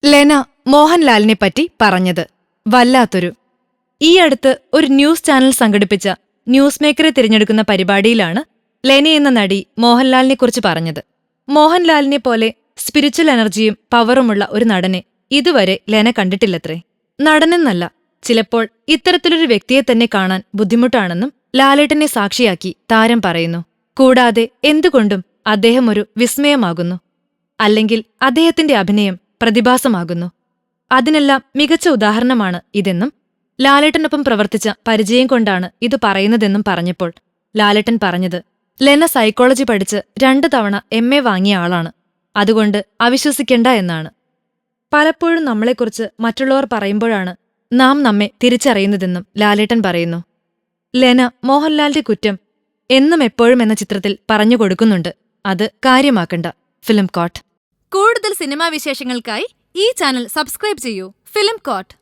ലെന മോഹൻലാലിനെ പറ്റി പറഞ്ഞത് വല്ലാത്തൊരു. ഈ അടുത്ത് ഒരു ന്യൂസ് ചാനൽ സംഘടിപ്പിച്ച ന്യൂസ് മേക്കറെ തിരഞ്ഞെടുക്കുന്ന പരിപാടിയിലാണ് ലെന എന്ന നടി മോഹൻലാലിനെക്കുറിച്ച് പറഞ്ഞത്. മോഹൻലാലിനെ പോലെ സ്പിരിച്വൽ എനർജിയും പവറുമുള്ള ഒരു നടനെ ഇതുവരെ ലെന കണ്ടിട്ടില്ലത്രേ. നടനെന്നല്ല, ചിലപ്പോൾ ഇത്തരത്തിലൊരു വ്യക്തിയെ തന്നെ കാണാൻ ബുദ്ധിമുട്ടാണെന്നും ലാലേട്ടനെ സാക്ഷിയാക്കി താരം പറയുന്നു. കൂടാതെ എന്തുകൊണ്ടും അദ്ദേഹം ഒരു വിസ്മയമാകുന്നു, അല്ലെങ്കിൽ അദ്ദേഹത്തിന്റെ അഭിനയം പ്രതിഭാസമാകുന്നു. അതിനെല്ലാം മികച്ച ഉദാഹരണമാണ് ഇതെന്നും ലാലേട്ടനൊപ്പം പ്രവർത്തിച്ച പരിചയം കൊണ്ടാണ് ഇത് പറയുന്നതെന്നും പറഞ്ഞപ്പോൾ ലാലേട്ടൻ പറഞ്ഞത്, ലെന സൈക്കോളജി പഠിച്ച് 2 തവണ MA വാങ്ങിയ ആളാണ്, അതുകൊണ്ട് അവിശ്വസിക്കണ്ട എന്നാണ്. പലപ്പോഴും നമ്മളെക്കുറിച്ച് മറ്റുള്ളവർ പറയുമ്പോഴാണ് നാം നമ്മെ തിരിച്ചറിയുന്നതെന്നും ലാലേട്ടൻ പറയുന്നു. ലെന മോഹൻലാലിന്റെ കുറ്റം എന്നും എപ്പോഴും എന്ന ചിത്രത്തിൽ പറഞ്ഞുകൊടുക്കുന്നുണ്ട്. അത് കാര്യമാക്കണ്ട. ഫിലിം കോട്ട്. കൂടുതൽ സിനിമാ വിശേഷങ്ങൾക്കായി ഈ ചാനൽ സബ്സ്ക്രൈബ് ചെയ്യൂ. Film coat.